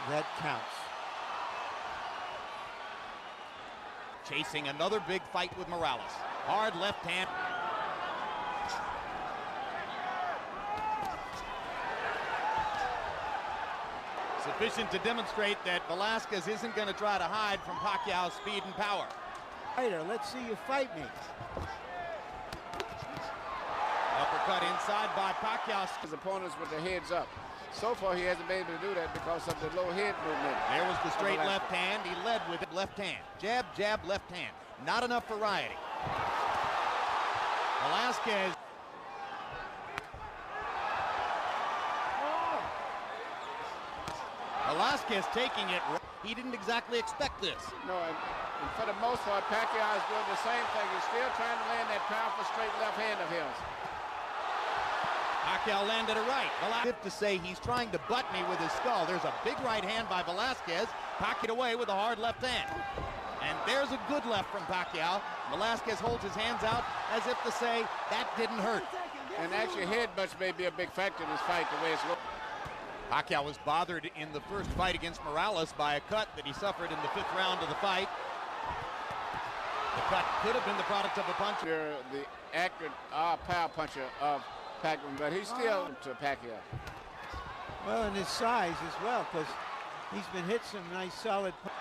that counts. Chasing another big fight with Morales. Hard left hand. Sufficient to demonstrate that Velasquez isn't going to try to hide from Pacquiao's speed and power. Fighter, let's see you fight me. Uppercut inside by Pacquiao. His opponents with their heads up. So far, he hasn't been able to do that because of the low head movement. There was the straight left hand. He led with it. Left hand. Jab, jab, left hand. Not enough variety. Velasquez. Velasquez taking it. He didn't exactly expect this. No, and for the most part, Pacquiao is doing the same thing. He's still trying to land that powerful straight left hand of his. Pacquiao landed a right. Velasquez to say he's trying to butt me with his skull. There's a big right hand by Velasquez. Pacquiao away with a hard left hand. And there's a good left from Pacquiao. Velasquez holds his hands out as if to say, that didn't hurt. And actually, headbutts may be a big factor in this fight, the way it's looking. Pacquiao was bothered in the first fight against Morales by a cut that he suffered in the 5th round of the fight. The cut could have been the product of a punch. The accurate power puncher of Pacman, but he's still to Pacquiao. Well, and his size as well, because he's been hit some nice solid punches.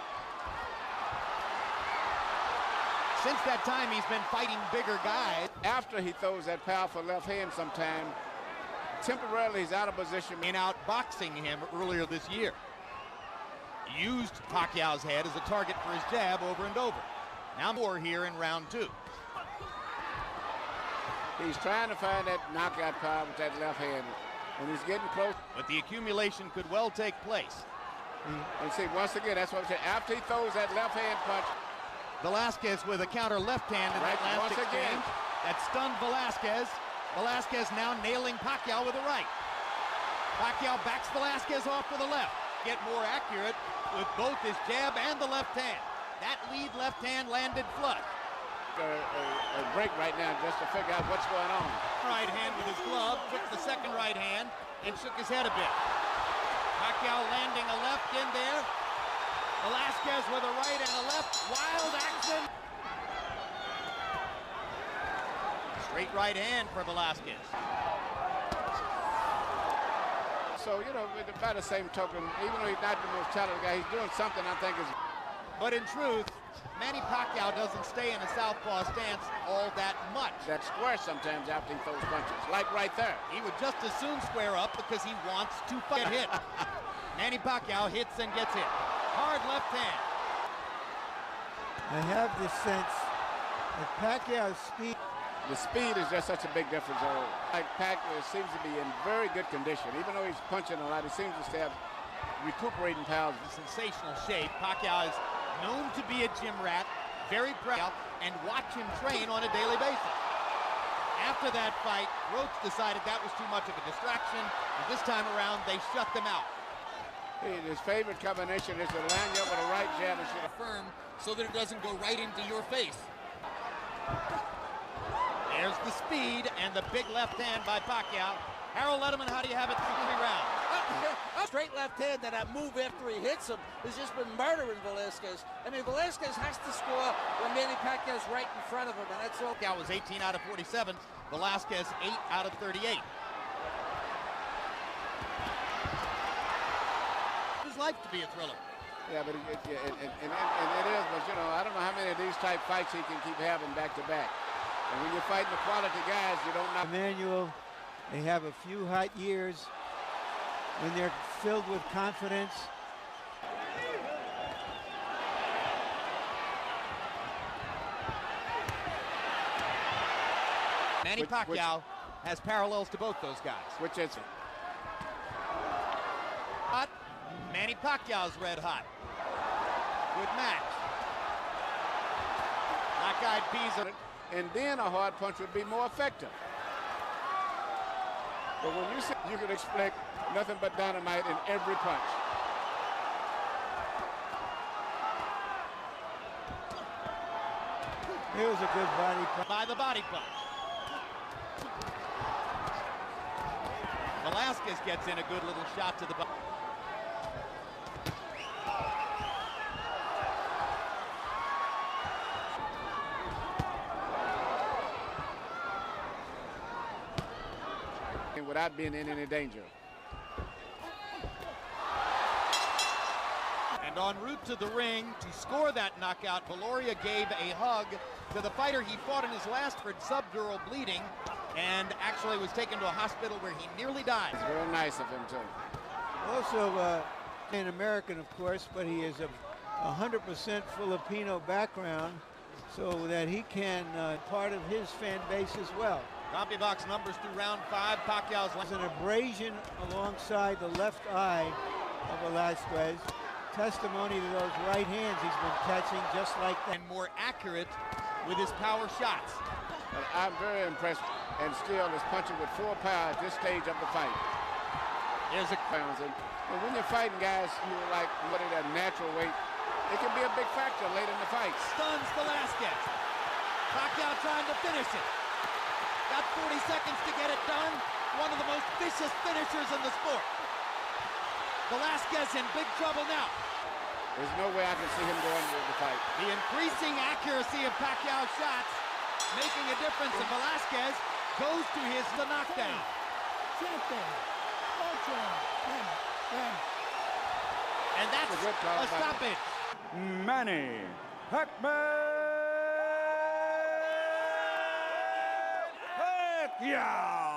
Since that time, he's been fighting bigger guys. After he throws that powerful left hand sometime, temporarily he's out of position. In outboxing him earlier this year. Used Pacquiao's head as a target for his jab over and over. Now more here in round 2. He's trying to find that knockout power with that left hand, and he's getting close. But the accumulation could well take place. And see, once again, that's what I'm saying. After he throws that left hand punch. Velasquez with a counter left hand in that last exchange. That stunned Velasquez. Velasquez now nailing Pacquiao with a right. Pacquiao backs Velasquez off with a left. Get more accurate with both his jab and the left hand. That lead left hand landed flush. A break right now just to figure out what's going on. Right hand with his glove, took the second right hand and shook his head a bit. Pacquiao landing a left in there. Velasquez with a right and a left. Wild action. Straight right hand for Velasquez. So, you know, by the same token, even though he's not the most talented guy, he's doing something I think is... But in truth, Manny Pacquiao doesn't stay in a southpaw stance all that much. That square sometimes after he throws punches, like right there. He would just as soon square up because he wants to get hit. Manny Pacquiao hits and gets hit. Hard left hand. I have the sense that Pacquiao's speed... The speed is just such a big difference. Like Pacquiao seems to be in very good condition. Even though he's punching a lot, he seems to have recuperating powers. Sensational shape. Pacquiao is known to be a gym rat, very proud, and watch him train on a daily basis. After that fight, Roach decided that was too much of a distraction, and this time around, they shut them out. His favorite combination is to line you up with a right jab and shoot firm so that it doesn't go right into your face. There's the speed and the big left hand by Pacquiao. Harold Letterman, how do you have it through 3 rounds? Straight left hand, that move after he hits him has just been murdering Velasquez. I mean, Velasquez has to score when Manny Pacquiao's right in front of him, and that's all. Pacquiao was 18 out of 47. Velasquez 8 out of 38. His life to be a thriller. Yeah, but it is. But you know, I don't know how many of these type fights he can keep having back to back. And when you're fighting the quality guys, you don't know. Emmanuel, they have a few hot years when they're filled with confidence. Manny Pacquiao has parallels to both those guys. Which is hot. Manny Pacquiao's red hot. Good match. Black-eyed peas. And then a hard punch would be more effective. But when you say you can expect nothing but dynamite in every punch. Here's a good body punch. By the body punch. Velasquez gets in a good little shot to the body. without being in any danger. And en route to the ring to score that knockout, Viloria gave a hug to the fighter he fought in his last for subdural bleeding, and actually was taken to a hospital where he nearly died. It's very nice of him, too. Also an American, of course, but he is of 100% Filipino background, so that he can part of his fan base as well. CompuBox numbers through round 5. Pacquiao's There's an abrasion alongside the left eye of Velasquez. Testimony to those right hands he's been catching, just like that. and more accurate with his power shots. But I'm very impressed, and still is punching with full power at this stage of the fight. There's a Pounds. And when you're fighting guys who are like what are their natural weight, it can be a big factor late in the fight. stuns Velasquez. Pacquiao trying to finish it. Got 40 seconds to get it done. One of the most vicious finishers in the sport. Velasquez in big trouble now. There's no way I can see him going with the fight. The increasing accuracy of Pacquiao's shots making a difference, and Velasquez goes to the knockdown. And that's It's a good call a by stoppage. Manny Pacman Pacquioa.